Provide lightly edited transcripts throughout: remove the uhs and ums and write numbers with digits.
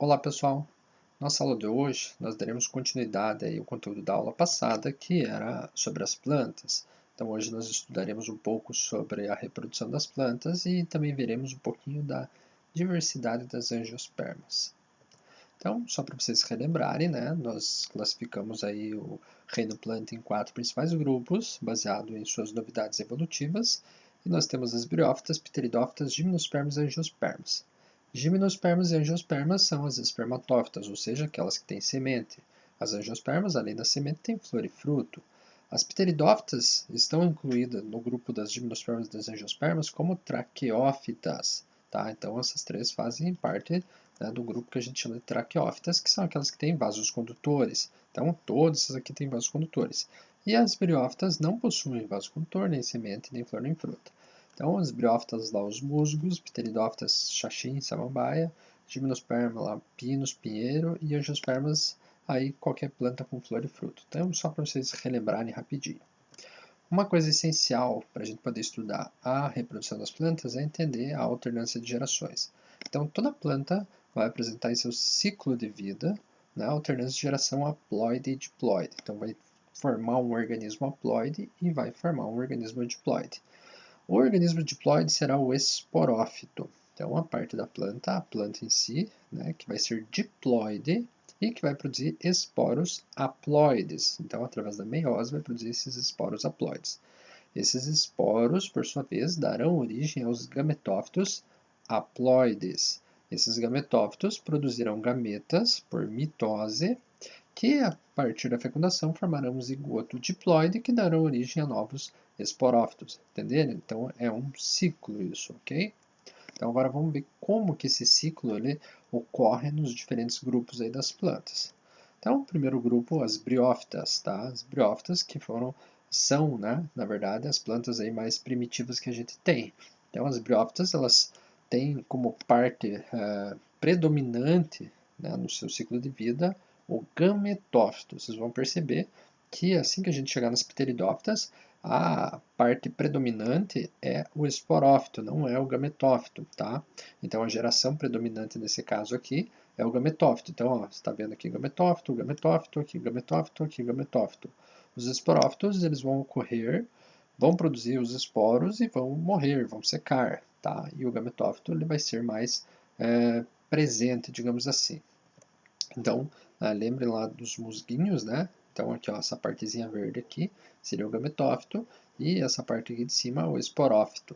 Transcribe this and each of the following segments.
Olá pessoal, nossa aula de hoje nós daremos continuidade ao conteúdo da aula passada que era sobre as plantas. Então hoje nós estudaremos um pouco sobre a reprodução das plantas e também veremos um pouquinho da diversidade das angiospermas. Então, só para vocês relembrarem, né, nós classificamos aí o reino planta em 4 principais grupos, baseado em suas novidades evolutivas, e nós temos as briófitas, pteridófitas, gimnospermas e angiospermas. Gimnospermas e angiospermas são as espermatófitas, ou seja, aquelas que têm semente. As angiospermas, além da semente, têm flor e fruto. As pteridófitas estão incluídas no grupo das gimnospermas e das angiospermas como traqueófitas. Tá? Então, essas três fazem parte, né, do grupo que a gente chama de traqueófitas, que são aquelas que têm vasos condutores. Então, todas essas aqui têm vasos condutores. E as briófitas não possuem vaso condutor, nem semente, nem flor, nem fruta. Então, as briófitas lá, os musgos, pteridófitas, xaxim, samambaia, gimnosperma lá, pinus, pinheiro, e angiospermas, aí qualquer planta com flor e fruto. Então, só para vocês relembrarem rapidinho. Uma coisa essencial para a gente poder estudar a reprodução das plantas é entender a alternância de gerações. Então, toda planta vai apresentar em seu ciclo de vida, né, a alternância de geração haploide e diploide. Então, vai formar um organismo haploide e vai formar um organismo diploide. O organismo diploide será o esporófito. Então, a parte da planta, a planta em si, né, que vai ser diploide e que vai produzir esporos haploides. Então, através da meiose, vai produzir esses esporos haploides. Esses esporos, por sua vez, darão origem aos gametófitos haploides. Esses gametófitos produzirão gametas por mitose, que a partir da fecundação formarão um zigoto diploide que darão origem a novos esporófitos. Entenderam? Então é um ciclo isso, ok? Então agora vamos ver como que esse ciclo ele ocorre nos diferentes grupos aí das plantas. Então, o primeiro grupo, as briófitas, tá? As briófitas que são, né, na verdade, as plantas aí mais primitivas que a gente tem. Então, as briófitas, elas têm como parte predominante, né, no seu ciclo de vida o gametófito. Vocês vão perceber que assim que a gente chegar nas pteridófitas, a parte predominante é o esporófito, não é o gametófito, tá? Então a geração predominante nesse caso aqui é o gametófito. Então, ó, você está vendo aqui gametófito, gametófito, aqui gametófito, aqui gametófito. Os esporófitos, eles vão ocorrer, vão produzir os esporos e vão morrer, vão secar, tá? E o gametófito ele vai ser mais presente, digamos assim. Então, lembrem lá dos musguinhos, né? Então, aqui, ó, essa partezinha verde aqui seria o gametófito e essa parte aqui de cima o esporófito.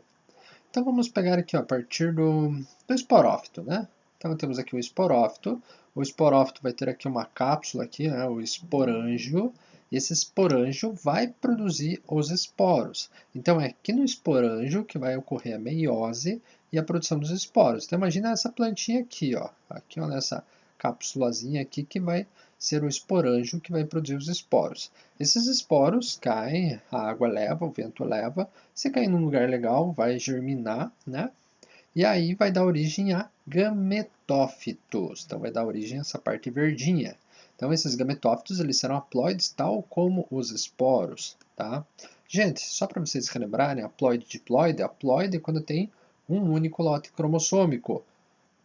Então, vamos pegar aqui, ó, a partir do esporófito, né? Então, temos aqui o esporófito. O esporófito vai ter aqui uma cápsula aqui, né? O esporângio. Esse esporângio vai produzir os esporos. Então, é aqui no esporângio que vai ocorrer a meiose e a produção dos esporos. Então, imagina essa plantinha aqui, ó. Aqui, ó, nessa cápsulazinha aqui que vai ser o esporângio que vai produzir os esporos. Esses esporos caem, a água leva, o vento leva, se cair num lugar legal vai germinar, né? E aí vai dar origem a gametófitos. Então vai dar origem a essa parte verdinha. Então esses gametófitos eles serão haploides tal como os esporos, tá? Gente, só para vocês relembrarem, haploide e diploide, haploide é quando tem um único lote cromossômico.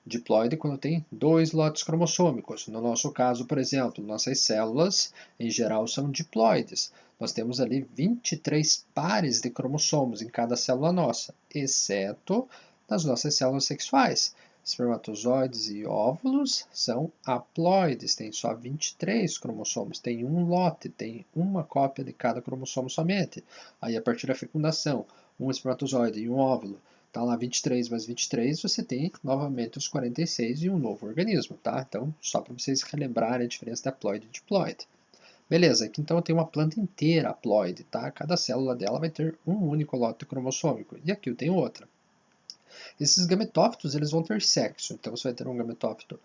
Diploide quando tem dois lotes cromossômicos. No nosso caso, por exemplo, nossas células, em geral, são diploides. Nós temos ali 23 pares de cromossomos em cada célula nossa, exceto nas nossas células sexuais. Espermatozoides e óvulos são haploides, tem só 23 cromossomos, tem um lote, tem uma cópia de cada cromossomo somente. Aí, a partir da fecundação, um espermatozoide e um óvulo, está lá 23 mais 23, você tem novamente os 46 e um novo organismo, tá? Então, só para vocês relembrarem a diferença de haploide e diploide. Beleza, aqui então eu tenho uma planta inteira haploide, tá? Cada célula dela vai ter um único lote cromossômico, e aqui eu tenho outra. Esses gametófitos, eles vão ter sexo, então você vai ter um gametófito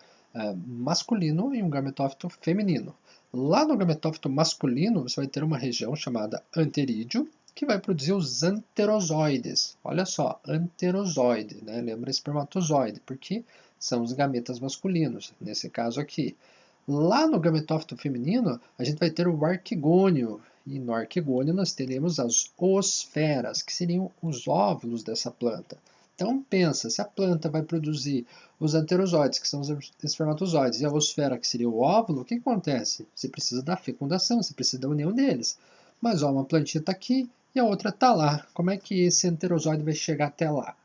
masculino e um gametófito feminino. Lá no gametófito masculino, você vai ter uma região chamada anterídeo, que vai produzir os anterozoides. Olha só, anterozoide, né? Lembra espermatozoide, porque são os gametas masculinos, nesse caso aqui. Lá no gametófito feminino, a gente vai ter o arquigônio, e no arquigônio nós teremos as oosferas, que seriam os óvulos dessa planta. Então pensa, se a planta vai produzir os anterozoides, que são os espermatozoides, e a oosfera, que seria o óvulo, o que acontece? Você precisa da fecundação, você precisa da união deles. Mas ó, uma plantinha está aqui e a outra está lá. Como é que esse anterozoide vai chegar até lá?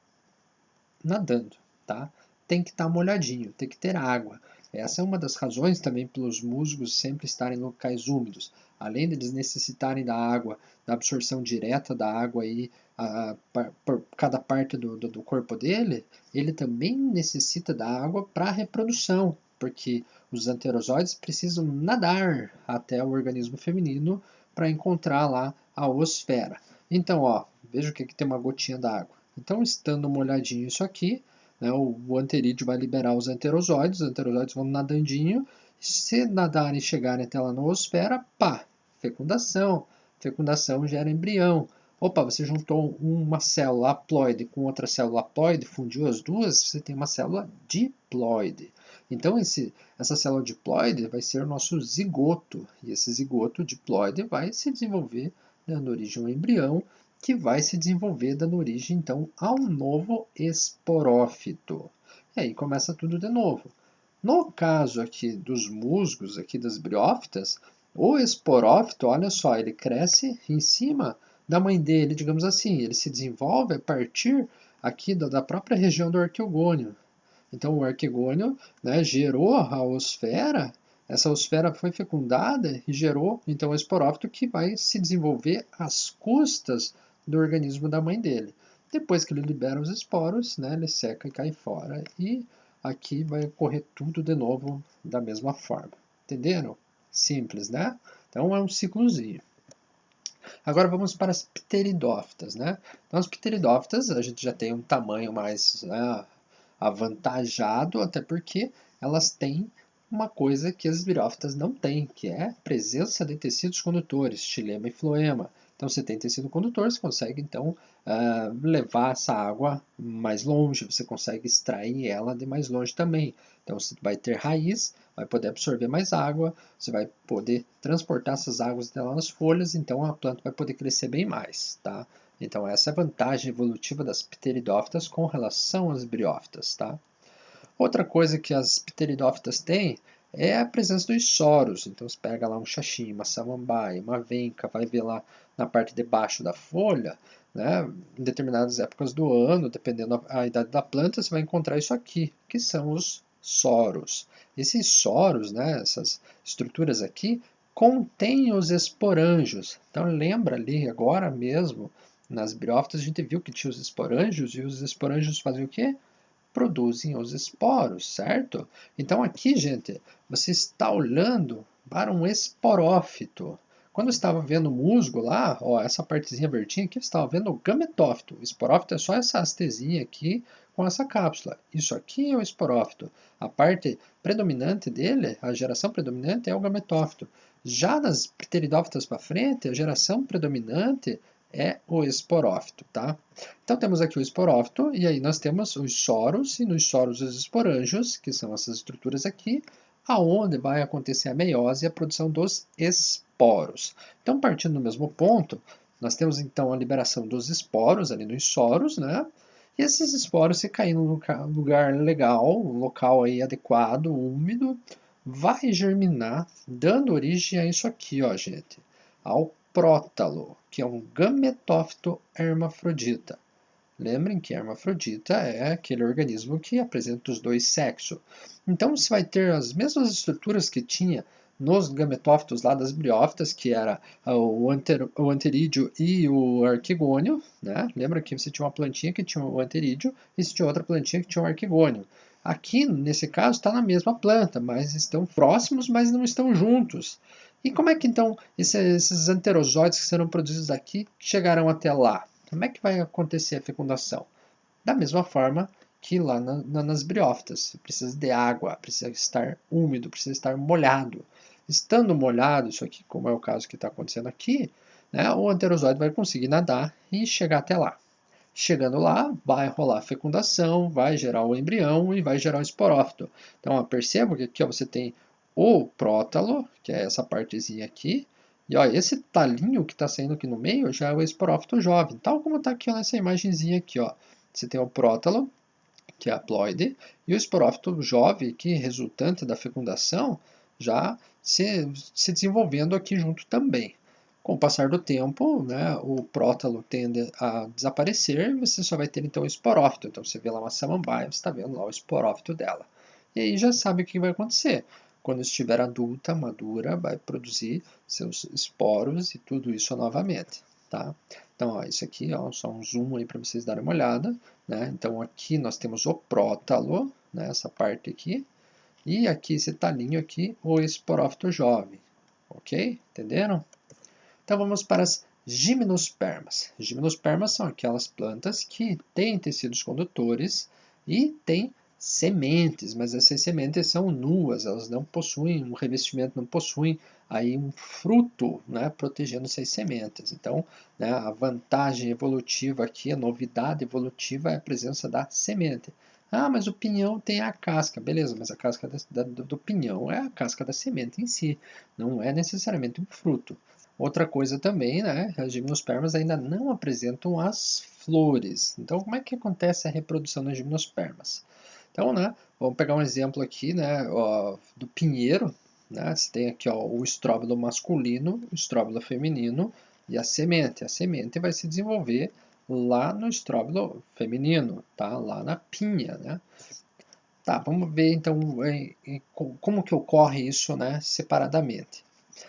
Nadando, tá? Tem que estar molhadinho, tem que ter água. Essa é uma das razões também pelos musgos sempre estarem em locais úmidos. Além de eles necessitarem da água, da absorção direta da água aí, por cada parte do corpo dele, ele também necessita da água para a reprodução, porque os anterozoides precisam nadar até o organismo feminino para encontrar lá a oosfera. Então, ó, veja que aqui tem uma gotinha d'água. Então, estando molhadinho isso aqui, né, o anterídeo vai liberar os anterozoides vão nadandinho, se nadarem e chegarem até lá na noosfera, pá, fecundação. Fecundação gera embrião. Opa, você juntou uma célula haploide com outra célula haploide, fundiu as duas, você tem uma célula diploide. Então, essa célula diploide vai ser o nosso zigoto, e esse zigoto diploide vai se desenvolver dando origem ao embrião, que vai se desenvolver dando origem, então, a um novo esporófito. E aí começa tudo de novo. No caso aqui dos musgos, aqui das briófitas, o esporófito, olha só, ele cresce em cima da mãe dele, digamos assim, ele se desenvolve a partir aqui da própria região do arqueogônio. Então o arquegônio, né, gerou a oosfera, essa oosfera foi fecundada e gerou então o esporófito, que vai se desenvolver às custas do organismo da mãe dele. Depois que ele libera os esporos, né, ele seca e cai fora, e aqui vai ocorrer tudo de novo da mesma forma. Entenderam? Simples, né? Então é um ciclozinho. Agora vamos para as pteridófitas, né? Então as pteridófitas a gente já tem um tamanho mais, né, avantajado, até porque elas têm uma coisa que as briófitas não têm, que é presença de tecidos condutores, xilema e floema. Então, você tem tecido condutor, você consegue, então, levar essa água mais longe, você consegue extrair ela de mais longe também. Então, você vai ter raiz, vai poder absorver mais água, você vai poder transportar essas águas até lá nas folhas, então a planta vai poder crescer bem mais, tá? Então, essa é a vantagem evolutiva das pteridófitas com relação às briófitas, tá? Outra coisa que as pteridófitas têm é a presença dos soros. Então, você pega lá um xaxim, uma samambaia, uma venca, vai ver lá na parte de baixo da folha, né, em determinadas épocas do ano, dependendo da idade da planta, você vai encontrar isso aqui, que são os soros. Esses soros, né, essas estruturas aqui, contêm os esporângios. Então, lembra ali agora mesmo, nas briófitas, a gente viu que tinha os esporângios, e os esporângios faziam o quê? Produzem os esporos, certo? Então aqui, gente, você está olhando para um esporófito. Quando eu estava vendo o musgo lá, ó, essa partezinha verdinha aqui, eu estava vendo o gametófito. O esporófito é só essa hastezinha aqui com essa cápsula. Isso aqui é o esporófito. A parte predominante dele, a geração predominante é o gametófito. Já nas pteridófitas para frente, a geração predominante é o esporófito, tá? Então temos aqui o esporófito, e aí nós temos os soros, e nos soros os esporângios, que são essas estruturas aqui, aonde vai acontecer a meiose e a produção dos esporos. Então, partindo do mesmo ponto, nós temos então a liberação dos esporos ali nos soros, né? E esses esporos, se cair num lugar legal, um local aí adequado, úmido, vai germinar, dando origem a isso aqui, ó, gente, ao prótalo, que é um gametófito hermafrodita. Lembrem que a hermafrodita é aquele organismo que apresenta os dois sexos. Então você vai ter as mesmas estruturas que tinha nos gametófitos lá das briófitas, que era o anterídeo e o arquegônio, né? Lembra que você tinha uma plantinha que tinha o anterídeo e você tinha outra plantinha que tinha o arquegônio. Aqui, nesse caso, está na mesma planta, mas estão próximos, mas não estão juntos. E como é que então esses anterozoides que serão produzidos aqui chegarão até lá? Como é que vai acontecer a fecundação? Da mesma forma que lá nas briófitas. Precisa de água, precisa estar úmido, precisa estar molhado. Estando molhado, isso aqui, como é o caso que está acontecendo aqui, né, o anterozoide vai conseguir nadar e chegar até lá. Chegando lá, vai rolar a fecundação, vai gerar o embrião e vai gerar o esporófito. Então, ó, perceba que aqui ó, você tem o prótalo, que é essa partezinha aqui, e ó, esse talinho que está saindo aqui no meio já é o esporófito jovem, tal como está aqui ó, nessa imagenzinha aqui. Ó. você tem o prótalo, que é a haploide, e o esporófito jovem, que resultante da fecundação, já se desenvolvendo aqui junto também. Com o passar do tempo, né, o prótalo tende a desaparecer e você só vai ter então o esporófito. Então você vê lá uma samambaia, você está vendo lá o esporófito dela. E aí já sabe o que vai acontecer. Quando estiver adulta, madura, vai produzir seus esporos e tudo isso novamente. Tá? Então, ó, isso aqui, ó, só um zoom aí para vocês darem uma olhada. Né? Então, aqui nós temos o prótalo, né, essa parte aqui, e aqui, esse talinho aqui, o esporófito jovem. Ok? Entenderam? Então, vamos para as gimnospermas. Gimnospermas são aquelas plantas que têm tecidos condutores e têm sementes, mas essas sementes são nuas, elas não possuem um revestimento, não possuem aí um fruto, né, protegendo essas sementes. Então, né, a vantagem evolutiva aqui, a novidade evolutiva é a presença da semente. Ah, mas o pinhão tem a casca. Beleza, mas a casca do pinhão é a casca da semente em si, não é necessariamente um fruto. Outra coisa também, né, as gimnospermas ainda não apresentam as flores. Então, como é que acontece a reprodução das gimnospermas? Então, né, vamos pegar um exemplo aqui, né, ó, do pinheiro, né, você tem aqui ó, o estróbilo masculino, o estróbilo feminino e a semente. A semente vai se desenvolver lá no estróbilo feminino, tá? Lá na pinha, né? Tá, vamos ver então como que ocorre isso, né, separadamente.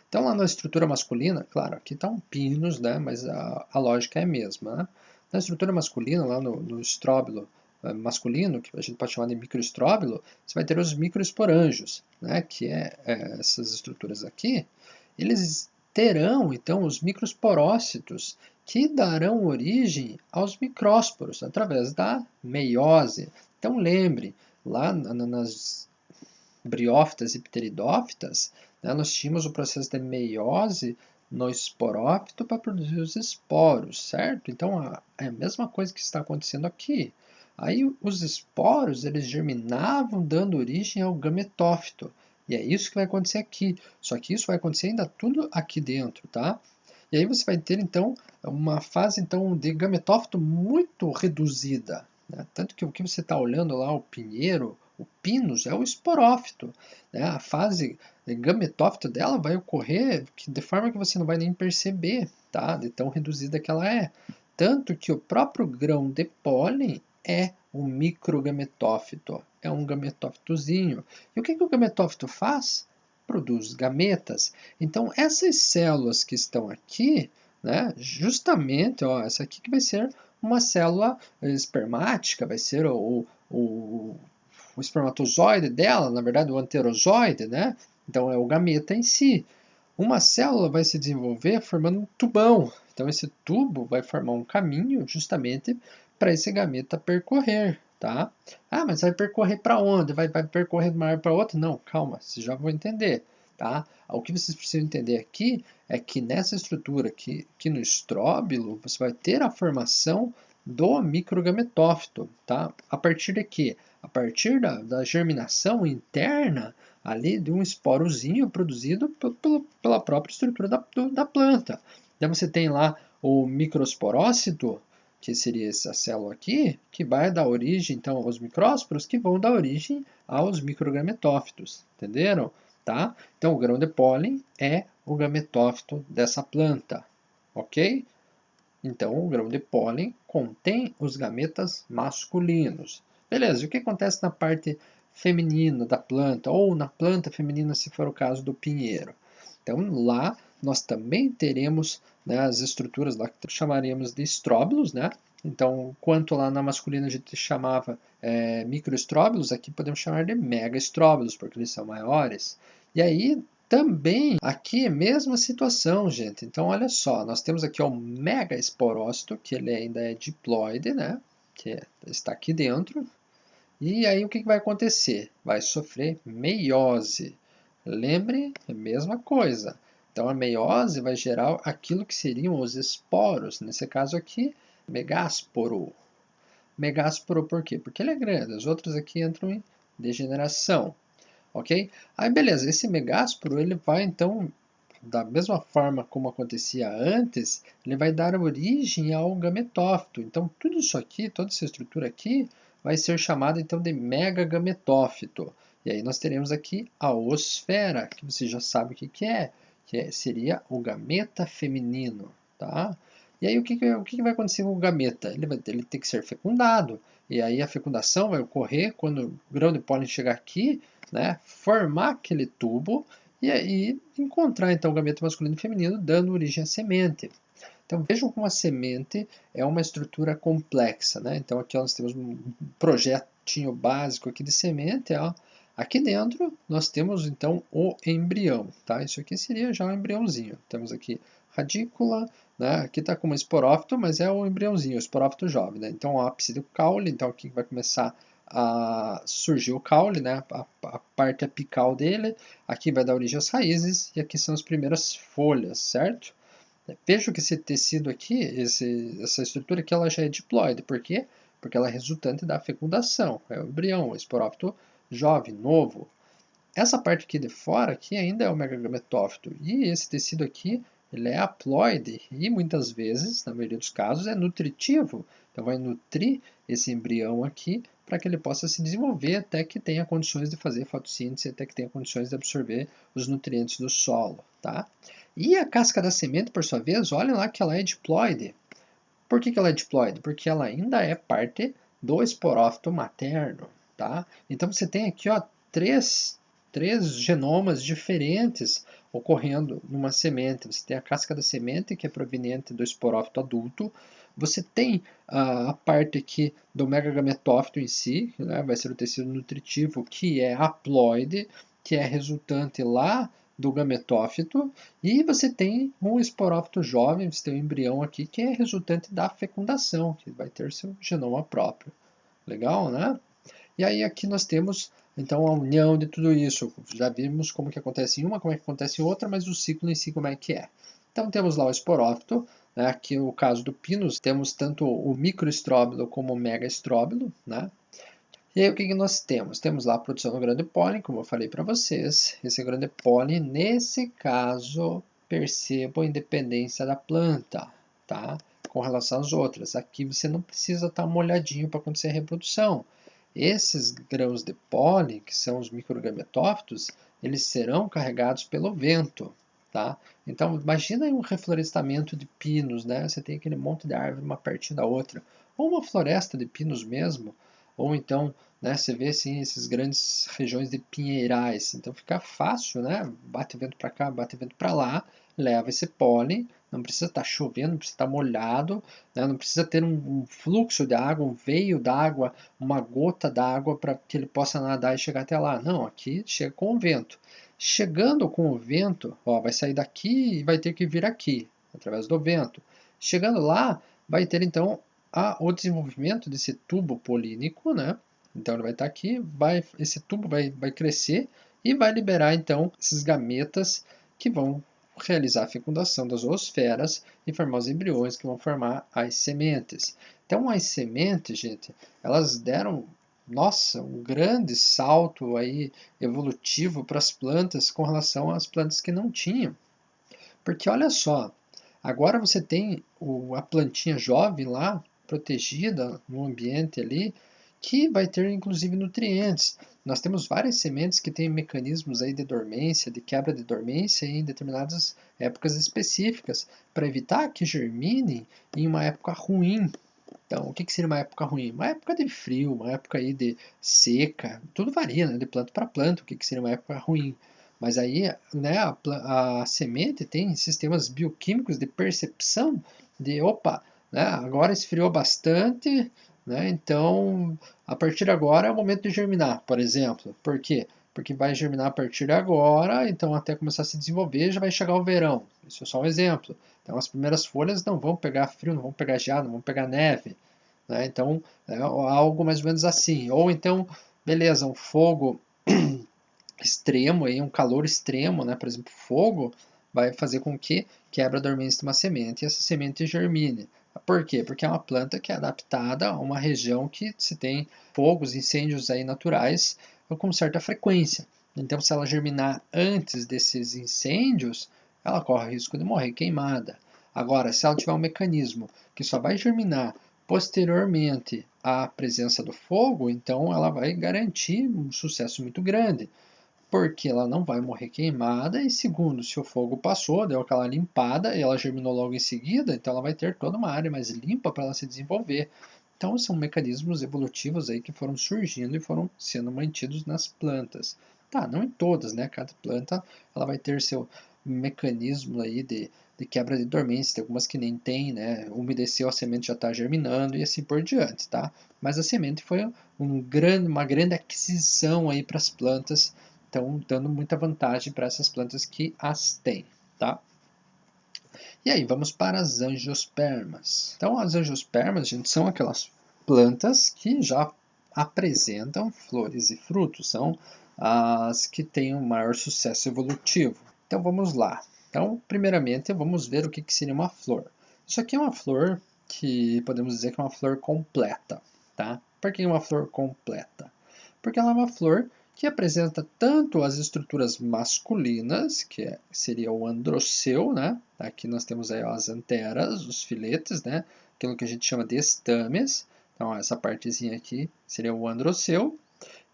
Então, lá na estrutura masculina, claro, aqui está um pinus, né, mas a lógica é a mesma. Né? Na estrutura masculina, lá no estróbilo masculino, que a gente pode chamar de microestróbilo, você vai ter os microesporângios, né, que essas estruturas aqui, eles terão, então, os microesporócitos, que darão origem aos micrósporos, através da meiose. Então, lembre, lá nas briófitas e pteridófitas, né, nós tínhamos o processo de meiose no esporófito para produzir os esporos, certo? Então, é a mesma coisa que está acontecendo aqui. Aí, os esporos, eles germinavam dando origem ao gametófito. E é isso que vai acontecer aqui. Só que isso vai acontecer ainda tudo aqui dentro, tá? E aí você vai ter, então, uma fase então, de gametófito muito reduzida. Né? Tanto que o que você está olhando lá, o pinheiro, o pinus, é o esporófito. Né? A fase gametófito dela vai ocorrer de forma que você não vai nem perceber, tá? De tão reduzida que ela é. Tanto que o próprio grão de pólen é um microgametófito, é um gametófitozinho. E o que o gametófito faz? Produz gametas. Então, essas células que estão aqui, né, justamente, ó, essa aqui que vai ser uma célula espermática, vai ser o espermatozoide dela, na verdade o anterozoide, né? Então é o gameta em si. Uma célula vai se desenvolver formando um tubão. Então esse tubo vai formar um caminho justamente para esse gameta percorrer, tá? Ah, mas vai percorrer para onde? Vai percorrer de uma área para outra? Não, calma, vocês já vão entender, tá? O que vocês precisam entender aqui é que nessa estrutura aqui no estróbilo, você vai ter a formação do microgametófito, tá? A partir de quê? A partir da germinação interna ali de um esporozinho produzido pela própria estrutura da planta. Então você tem lá o microsporócito, que seria essa célula aqui, que vai dar origem então aos micrósporos, que vão dar origem aos microgametófitos, entenderam? Tá? Então o grão de pólen é o gametófito dessa planta, ok? Então o grão de pólen contém os gametas masculinos. Beleza, e o que acontece na parte feminina da planta, ou na planta feminina, se for o caso do pinheiro? Então, lá nós também teremos, né, as estruturas lá que chamaremos de estróbilos, né? Então, quanto lá na masculina a gente chamava microestróbilos, aqui podemos chamar de megaestróbilos, porque eles são maiores. E aí, também, aqui é a mesma situação, gente. Então, olha só, nós temos aqui o megaesporócito, que ele ainda é diploide, né? Que está aqui dentro. E aí o que vai acontecer? Vai sofrer meiose. Lembre, é a mesma coisa. Então a meiose vai gerar aquilo que seriam os esporos. Nesse caso aqui, megásporo. Megásporo por quê? Porque ele é grande. As outras aqui entram em degeneração. Ok? Aí beleza, esse megásporo ele vai então da mesma forma como acontecia antes, ele vai dar origem ao gametófito. Então, tudo isso aqui, toda essa estrutura aqui, vai ser chamada então de megagametófito. E aí nós teremos aqui a oosfera, que você já sabe o que é, seria o gameta feminino, tá? E aí o que vai acontecer com o gameta? Ele tem que ser fecundado, e aí a fecundação vai ocorrer quando o grão de pólen chegar aqui, né, formar aquele tubo, e aí encontrar então o gameta masculino e feminino, dando origem à semente. Então vejam como a semente é uma estrutura complexa, né? Então aqui nós temos um projetinho básico aqui de semente, ó. Aqui dentro nós temos então o embrião, tá? Isso aqui seria já um embriãozinho. Temos aqui radícula, né? Aqui está como esporófito, mas é o embriãozinho, o esporófito jovem, né? Então o ápice do caule, então aqui vai começar a surgir o caule, né? A parte apical dele. Aqui vai dar origem às raízes e aqui são as primeiras folhas, certo? Veja que esse tecido aqui, essa estrutura aqui, ela já é diploide. Por quê? Porque ela é resultante da fecundação. É o embrião, o esporófito jovem, novo. Essa parte aqui de fora aqui ainda é o megagametófito. E esse tecido aqui, ele é haploide e muitas vezes, na maioria dos casos, é nutritivo. Então vai nutrir esse embrião aqui para que ele possa se desenvolver até que tenha condições de fazer fotossíntese, até que tenha condições de absorver os nutrientes do solo, tá? E a casca da semente, por sua vez, olha lá que ela é diploide. Por que ela é diploide? Porque ela ainda é parte do esporófito materno, tá? Então você tem aqui, ó, três genomas diferentes ocorrendo numa semente. Você tem a casca da semente, que é proveniente do esporófito adulto. Você tem a parte aqui do megagametófito em si, né? Vai ser o tecido nutritivo, que é haploide, que é resultante lá do gametófito, e você tem um esporófito jovem, você tem um embrião aqui, que é resultante da fecundação, que vai ter seu genoma próprio. Legal, né? E aí aqui nós temos, então, a união de tudo isso. Já vimos como que acontece em uma, como é que acontece em outra, mas o ciclo em si como é que é. Então temos lá o esporófito, né? Aqui no caso do pinus, temos tanto o microestróbilo como o megaestróbilo, né? E aí o que nós temos? Temos lá a produção do grande pólen, como eu falei para vocês. Esse grande pólen, nesse caso, perceba a independência da planta, tá? Com relação às outras. Aqui você não precisa estar molhadinho para acontecer a reprodução. Esses grãos de pólen, que são os microgametófitos, eles serão carregados pelo vento, tá? Então, imagina um reflorestamento de pinos, né? Você tem aquele monte de árvore uma pertinho da outra. Ou uma floresta de pinos mesmo, ou então, né, você vê assim, essas grandes regiões de pinheirais, então fica fácil, né? Bate vento para cá, bate vento para lá, leva esse pólen, não precisa estar chovendo, não precisa estar molhado, né? Não precisa ter um fluxo de água, um veio d'água, uma gota d'água para que ele possa nadar e chegar até lá. Não, aqui chega com o vento. Chegando com o vento, ó, vai sair daqui e vai ter que vir aqui, através do vento. Chegando lá, vai ter então o desenvolvimento desse tubo polínico, né? Então ele vai estar aqui, esse tubo vai crescer e vai liberar então esses gametas que vão realizar a fecundação das zoosferas e formar os embriões que vão formar as sementes. Então as sementes, gente, elas deram, nossa, um grande salto aí evolutivo para as plantas com relação às plantas que não tinham. Porque olha só, agora você tem a plantinha jovem lá, protegida no ambiente ali, que vai ter inclusive nutrientes. Nós temos várias sementes que têm mecanismos aí de dormência, de quebra de dormência em determinadas épocas específicas, para evitar que germinem em uma época ruim. Então, o que seria uma época ruim? Uma época de frio, uma época aí de seca, tudo varia, né, de planta para planta, o que seria uma época ruim. Mas aí, né, a semente tem sistemas bioquímicos de percepção de, opa, né, agora esfriou bastante, né, então a partir de agora é o momento de germinar, por exemplo. Por quê? Porque vai germinar a partir de agora, então até começar a se desenvolver já vai chegar o verão. Isso é só um exemplo. Então as primeiras folhas não vão pegar frio, não vão pegar geado, não vão pegar neve, né? Então é algo mais ou menos assim. Ou então, beleza, um fogo extremo, aí, um calor extremo, né? Por exemplo, fogo vai fazer com que quebre a dormência de uma semente e essa semente germine. Por quê? Porque é uma planta que é adaptada a uma região que se tem fogos, incêndios aí naturais com certa frequência. Então, se ela germinar antes desses incêndios, ela corre o risco de morrer queimada. Agora, se ela tiver um mecanismo que só vai germinar posteriormente à presença do fogo, então ela vai garantir um sucesso muito grande, porque ela não vai morrer queimada, e segundo, se o fogo passou, deu aquela limpada, e ela germinou logo em seguida, então ela vai ter toda uma área mais limpa para ela se desenvolver. Então são mecanismos evolutivos aí que foram surgindo e foram sendo mantidos nas plantas. Tá, não em todas, né? Cada planta ela vai ter seu mecanismo aí de quebra de dormência, tem algumas que nem tem, né? Umedeceu, a semente já está germinando e assim por diante, tá? Mas a semente foi uma grande aquisição aí para as plantas, então dando muita vantagem para essas plantas que as têm, tá? E aí, vamos para as angiospermas. Então, as angiospermas, gente, são aquelas plantas que já apresentam flores e frutos, são as que têm um maior sucesso evolutivo. Então, vamos lá. Então, primeiramente, vamos ver o que seria uma flor. Isso aqui é uma flor que podemos dizer que é uma flor completa, tá? Por que uma flor completa? Porque ela é uma flor que apresenta tanto as estruturas masculinas, que seria o androceu, né? Aqui nós temos aí as anteras, os filetes, né? Aquilo que a gente chama de estames. Então, essa partezinha aqui seria o androceu.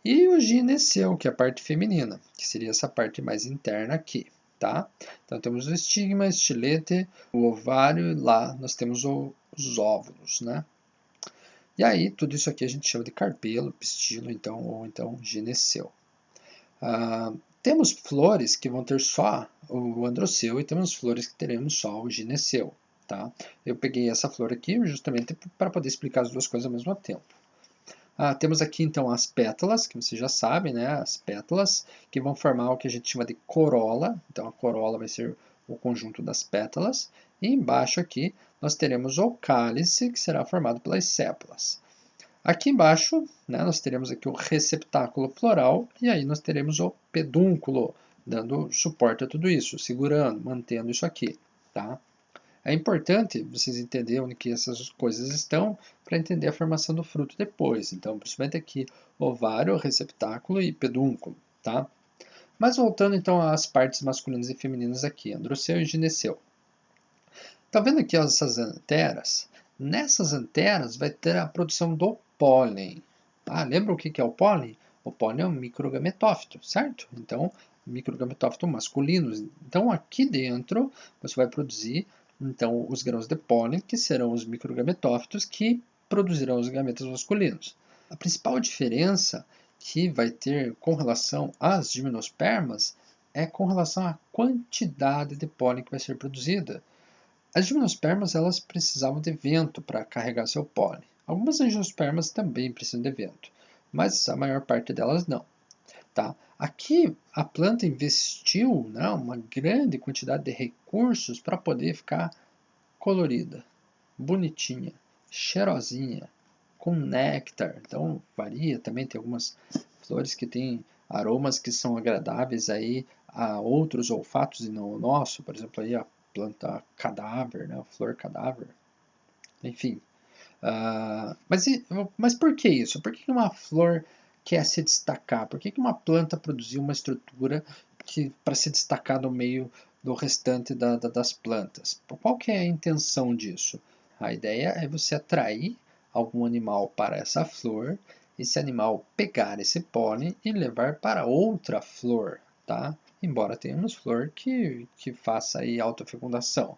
E o gineceu, que é a parte feminina, que seria essa parte mais interna aqui, tá? Então, temos o estigma, estilete, o ovário, e lá nós temos os óvulos, né? E aí, tudo isso aqui a gente chama de carpelo, pistilo, então, ou então gineceu. Temos flores que vão ter só o androceu e temos flores que teremos só o gineceu. Tá? Eu peguei essa flor aqui justamente para poder explicar as duas coisas ao mesmo tempo. Temos aqui então as pétalas, que você já sabe, né? As pétalas, que vão formar o que a gente chama de corola. Então a corola vai ser o conjunto das pétalas. E embaixo aqui nós teremos o cálice, que será formado pelas sépalas. Aqui embaixo, né, nós teremos aqui o receptáculo floral, e aí nós teremos o pedúnculo, dando suporte a tudo isso, segurando, mantendo isso aqui. Tá? É importante vocês entenderem onde que essas coisas estão para entender a formação do fruto depois. Então, principalmente aqui, ovário, receptáculo e pedúnculo. Tá? Mas voltando então às partes masculinas e femininas aqui, androceu e gineceu. Tá vendo aqui essas anteras? Nessas anteras vai ter a produção do pólen. Lembra o que é o pólen? O pólen é um microgametófito, certo? Então, microgametófito masculino. Então, aqui dentro, você vai produzir então, os grãos de pólen, que serão os microgametófitos que produzirão os gametas masculinos. A principal diferença que vai ter com relação às gimnospermas é com relação à quantidade de pólen que vai ser produzida. As gimnospermas elas precisavam de vento para carregar seu pólen. Algumas angiospermas também precisam de vento, mas a maior parte delas não. Tá? Aqui a planta investiu, né, uma grande quantidade de recursos para poder ficar colorida, bonitinha, cheirosinha, com néctar. Então varia também, tem algumas flores que têm aromas que são agradáveis aí a outros olfatos e não o nosso, por exemplo aí a planta cadáver, né, a flor cadáver. Enfim, mas por que isso? Por que uma flor quer se destacar? Por que uma planta produziu uma estrutura para se destacar no meio do restante das plantas? Qual que é a intenção disso? A ideia é você atrair algum animal para essa flor, esse animal pegar esse pólen e levar para outra flor, tá? Embora tenhamos flor que faça aí autofecundação,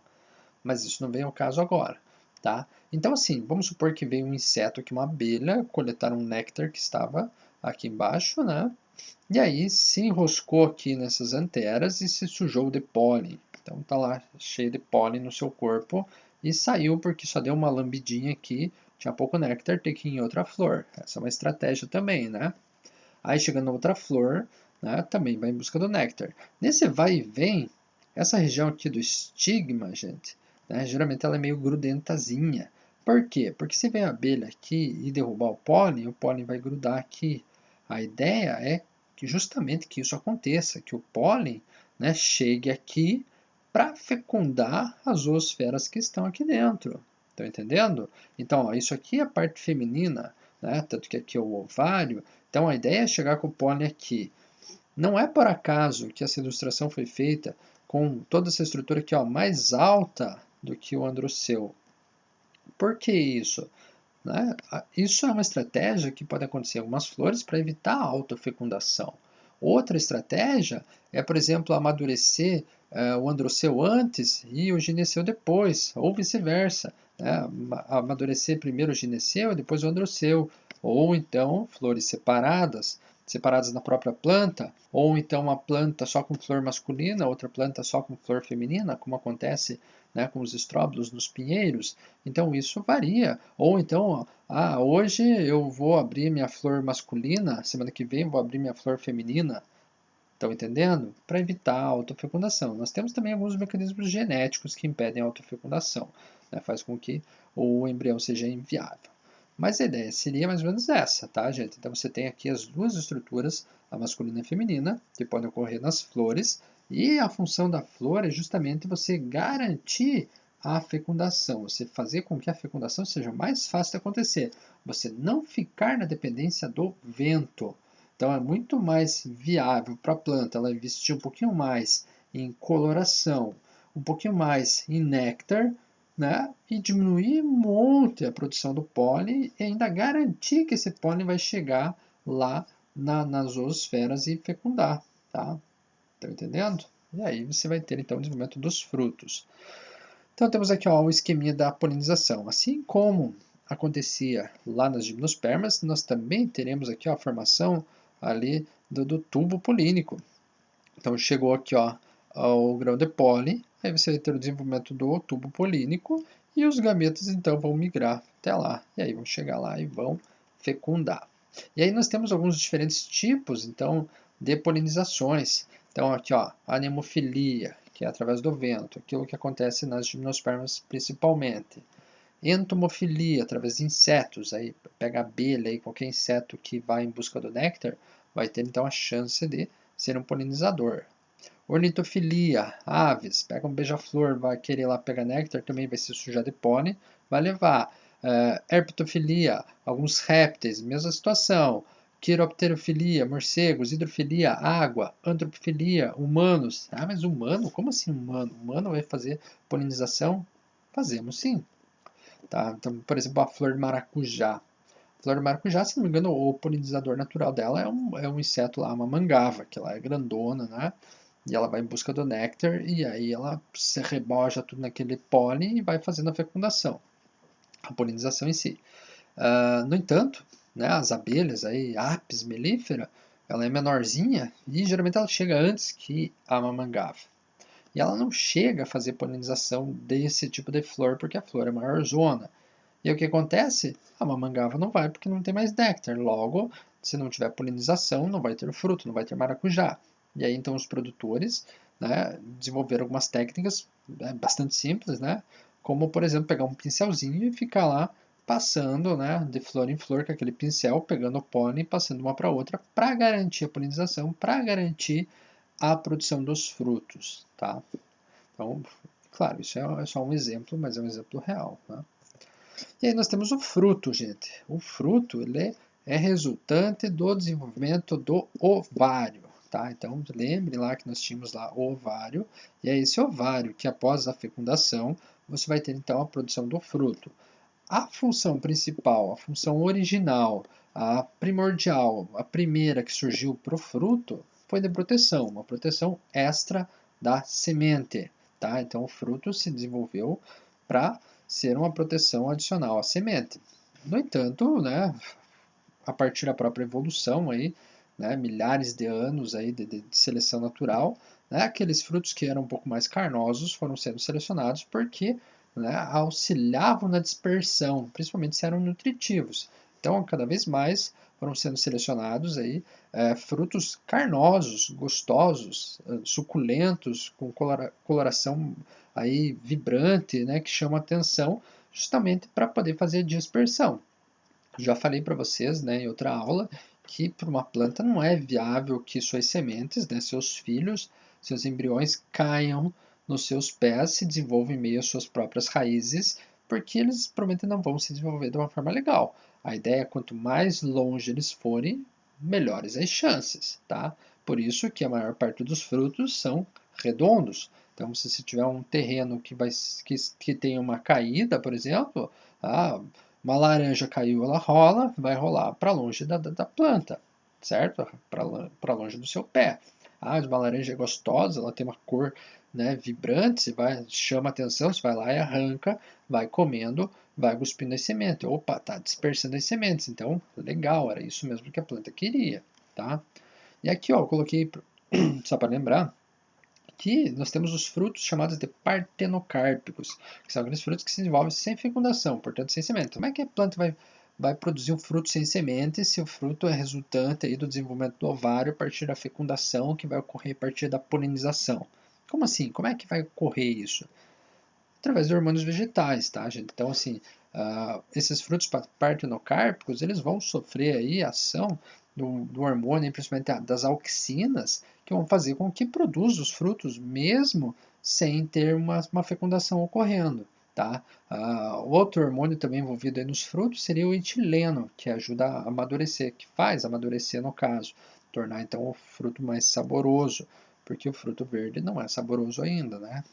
mas isso não vem ao caso agora. Tá? Então, assim, vamos supor que veio um inseto aqui, uma abelha, coletar um néctar que estava aqui embaixo, né? E aí se enroscou aqui nessas anteras e se sujou de pólen. Então tá lá cheio de pólen no seu corpo e saiu porque só deu uma lambidinha aqui, tinha pouco néctar, tem que ir em outra flor. Essa é uma estratégia também, né? Aí chegando na outra flor, né, também vai em busca do néctar. Nesse vai e vem, essa região aqui do estigma, gente, né, geralmente ela é meio grudentazinha. Por quê? Porque se vem a abelha aqui e derrubar o pólen vai grudar aqui. A ideia é que justamente que isso aconteça, que o pólen, né, chegue aqui para fecundar as zoosferas que estão aqui dentro. Estão entendendo? Então, ó, isso aqui é a parte feminina, né, tanto que aqui é o ovário. Então, a ideia é chegar com o pólen aqui. Não é por acaso que essa ilustração foi feita com toda essa estrutura aqui, ó, mais alta do que o androceu. Por que isso? Né? Isso é uma estratégia que pode acontecer em algumas flores para evitar a autofecundação. Outra estratégia é, por exemplo, amadurecer o androceu antes e o gineceu depois, ou vice-versa. Né? Amadurecer primeiro o gineceu e depois o androceu. Ou então flores separadas, separadas na própria planta, ou então uma planta só com flor masculina, outra planta só com flor feminina, como acontece, né, com os estróbilos nos pinheiros. Então isso varia. Ou então, hoje eu vou abrir minha flor masculina, semana que vem vou abrir minha flor feminina. Estão entendendo? Para evitar a autofecundação. Nós temos também alguns mecanismos genéticos que impedem a autofecundação, né? Faz com que o embrião seja inviável. Mas a ideia seria mais ou menos essa, tá, gente? Então você tem aqui as duas estruturas, a masculina e a feminina, que podem ocorrer nas flores, e a função da flor é justamente você garantir a fecundação, você fazer com que a fecundação seja mais fácil de acontecer, você não ficar na dependência do vento. Então é muito mais viável para a planta ela investir um pouquinho mais em coloração, um pouquinho mais em néctar, né? E diminuir muito a produção do pólen e ainda garantir que esse pólen vai chegar lá nas zoosferas e fecundar, tá? Estão entendendo? E aí você vai ter então o desenvolvimento dos frutos. Então temos aqui ó, o esqueminha da polinização. Assim como acontecia lá nas gimnospermas, nós também teremos aqui ó, a formação ali do tubo polínico. Então chegou aqui ó, ao grão de pólen, aí você vai ter o desenvolvimento do tubo polínico e os gametas então vão migrar até lá. E aí vão chegar lá e vão fecundar. E aí nós temos alguns diferentes tipos então de polinizações. Então aqui ó, anemofilia, que é através do vento, aquilo que acontece nas gimnospermas principalmente. Entomofilia, através de insetos, aí pega abelha, aí, qualquer inseto que vai em busca do néctar, vai ter então a chance de ser um polinizador. Ornitofilia, aves, pega um beija-flor, vai querer lá pegar néctar, também vai se sujar de pólen, vai levar. Herpetofilia, alguns répteis, mesma situação. Quiropterofilia, morcegos, hidrofilia, água, antropofilia, humanos. Ah, mas humano? Como assim humano? Humano vai fazer polinização? Fazemos sim. Tá? Então, por exemplo, a flor de maracujá. A flor de maracujá, se não me engano, o polinizador natural dela é um inseto lá, uma mangava, que ela é grandona, né? E ela vai em busca do néctar e aí ela se reboja tudo naquele pólen e vai fazendo a fecundação, a polinização em si. No entanto, né, as abelhas, aí, Apis mellifera, ela é menorzinha e geralmente ela chega antes que a mamangava. E ela não chega a fazer polinização desse tipo de flor porque a flor é maior zona. E aí o que acontece? A mamangava não vai porque não tem mais néctar. Logo, se não tiver polinização, não vai ter fruto, não vai ter maracujá. E aí então os produtores, né, desenvolveram algumas técnicas bastante simples, né, como por exemplo pegar um pincelzinho e ficar lá passando, né, de flor em flor com aquele pincel, pegando o pólen e passando uma para outra para garantir a polinização, para garantir a produção dos frutos, tá? Então, claro, isso é só um exemplo, mas é um exemplo real, né? E aí nós temos o fruto, gente. O fruto ele é resultante do desenvolvimento do ovário. Tá? Então, lembre lá que nós tínhamos lá o ovário, e é esse ovário que após a fecundação, você vai ter então a produção do fruto. A função principal, a função original, a primordial, a primeira que surgiu para o fruto, foi de proteção, uma proteção extra da semente. Tá? Então, o fruto se desenvolveu para ser uma proteção adicional à semente. No entanto, né, a partir da própria evolução, aí, né, milhares de anos aí de seleção natural, né, aqueles frutos que eram um pouco mais carnosos foram sendo selecionados porque, né, auxiliavam na dispersão, principalmente se eram nutritivos. Então, cada vez mais foram sendo selecionados aí, frutos carnosos, gostosos, suculentos, com coloração aí vibrante, né, que chama atenção, justamente para poder fazer a dispersão. Já falei para vocês, né, em outra aula, que para uma planta não é viável que suas sementes, né, seus filhos, seus embriões caiam nos seus pés, se desenvolvam em meio às suas próprias raízes, porque eles provavelmente não vão se desenvolver de uma forma legal. A ideia é quanto mais longe eles forem, melhores as chances, tá? Por isso que a maior parte dos frutos são redondos. Então, se você tiver um terreno que tem uma caída, por exemplo, uma laranja caiu, ela rola, vai rolar para longe da planta, certo? Para longe do seu pé. Uma laranja é gostosa, ela tem uma cor, né, vibrante, chama atenção, você vai lá e arranca, vai comendo, vai cuspindo as sementes. Opa, tá dispersando as sementes, então legal, era isso mesmo que a planta queria, tá? E aqui, ó, eu coloquei, só para lembrar, que nós temos os frutos chamados de partenocárpicos, que são aqueles frutos que se desenvolvem sem fecundação, portanto sem semente. Como é que a planta vai produzir um fruto sem semente se o fruto é resultante aí do desenvolvimento do ovário a partir da fecundação, que vai ocorrer a partir da polinização? Como assim? Como é que vai ocorrer isso? Através de hormônios vegetais, tá, gente? Então, assim, esses frutos partenocárpicos, eles vão sofrer aí a ação do hormônio, principalmente das auxinas, que vão fazer com que produza os frutos mesmo sem ter uma fecundação ocorrendo, tá? Outro hormônio também envolvido aí nos frutos seria o etileno, que ajuda a amadurecer, que faz amadurecer no caso, tornar então o fruto mais saboroso, porque o fruto verde não é saboroso ainda, né?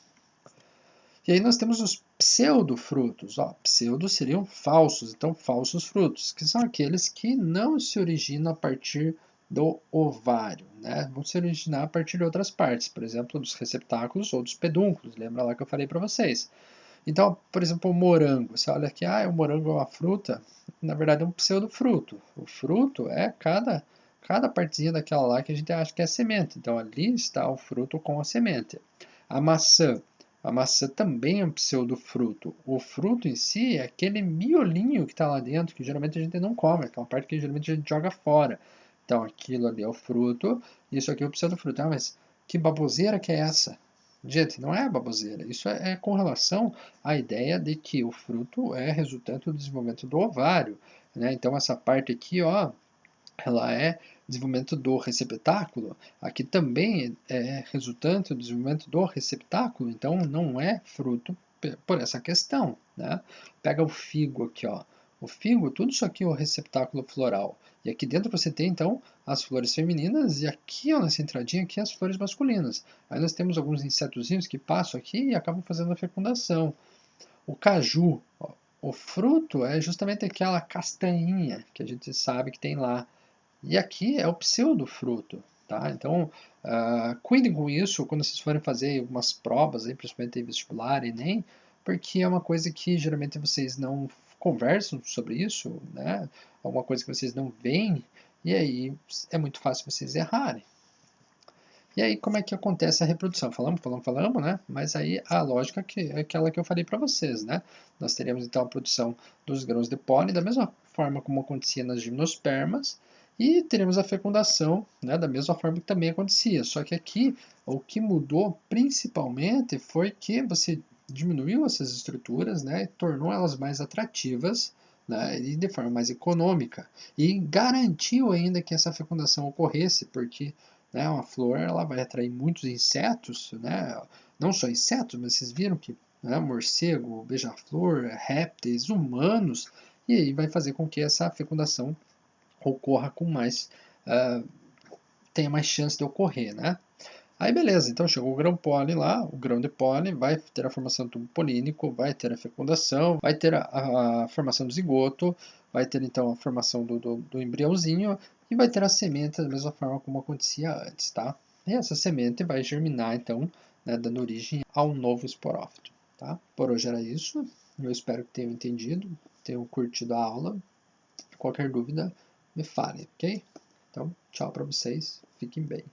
E aí nós temos os pseudofrutos. Pseudo seriam falsos, então falsos frutos, que são aqueles que não se originam a partir do ovário, né? Vão se originar a partir de outras partes, por exemplo, dos receptáculos ou dos pedúnculos. Lembra lá que eu falei para vocês. Então, por exemplo, o morango. Você olha aqui, o morango é uma fruta. Na verdade, é um pseudofruto. O fruto é cada partezinha daquela lá que a gente acha que é semente. Então, ali está o fruto com a semente. A maçã. A maçã também é um pseudofruto. O fruto em si é aquele miolinho que está lá dentro, que geralmente a gente não come, aquela parte que geralmente a gente joga fora. Então, aquilo ali é o fruto, e isso aqui é o pseudofruto. Mas que baboseira que é essa? Gente, não é baboseira. Isso é com relação à ideia de que o fruto é resultante do desenvolvimento do ovário, né? Então, essa parte aqui, ó, ela é desenvolvimento do receptáculo. Aqui também é resultante do desenvolvimento do receptáculo, então não é fruto por essa questão, né? Pega o figo aqui, ó. O figo, tudo isso aqui é o receptáculo floral. E aqui dentro você tem, então, as flores femininas e aqui, ó, nessa entradinha aqui, as flores masculinas. Aí nós temos alguns insetozinhos que passam aqui e acabam fazendo a fecundação. O caju, ó, o fruto é justamente aquela castanhinha que a gente sabe que tem lá. E aqui é o pseudofruto, tá? Então, cuidem com isso quando vocês forem fazer algumas provas, aí, principalmente em vestibular, Enem, porque é uma coisa que geralmente vocês não conversam sobre isso, né? Alguma coisa que vocês não veem, e aí é muito fácil vocês errarem. E aí, como é que acontece a reprodução? Falamos, né? Mas aí a lógica é aquela que eu falei para vocês, né? Nós teríamos então a produção dos grãos de pólen, da mesma forma como acontecia nas gimnospermas, e teremos a fecundação, né, da mesma forma que também acontecia. Só que aqui, o que mudou principalmente foi que você diminuiu essas estruturas, né, e tornou elas mais atrativas, né, e de forma mais econômica. E garantiu ainda que essa fecundação ocorresse, porque, né, uma flor ela vai atrair muitos insetos, né, não só insetos, mas vocês viram que, né, morcego, beija-flor, répteis, humanos, e aí vai fazer com que essa fecundação ocorra com mais, tenha mais chance de ocorrer, né? Aí beleza, então chegou o grão pólen lá, o grão de pólen vai ter a formação do tubo polínico, vai ter a fecundação, vai ter a formação do zigoto, vai ter então a formação do embriãozinho e vai ter a semente da mesma forma como acontecia antes, tá? E essa semente vai germinar então, né, dando origem a um novo esporófito, tá? Por hoje era isso, eu espero que tenham entendido, tenham curtido a aula. Qualquer dúvida, me fale, ok? Então, tchau para vocês, fiquem bem.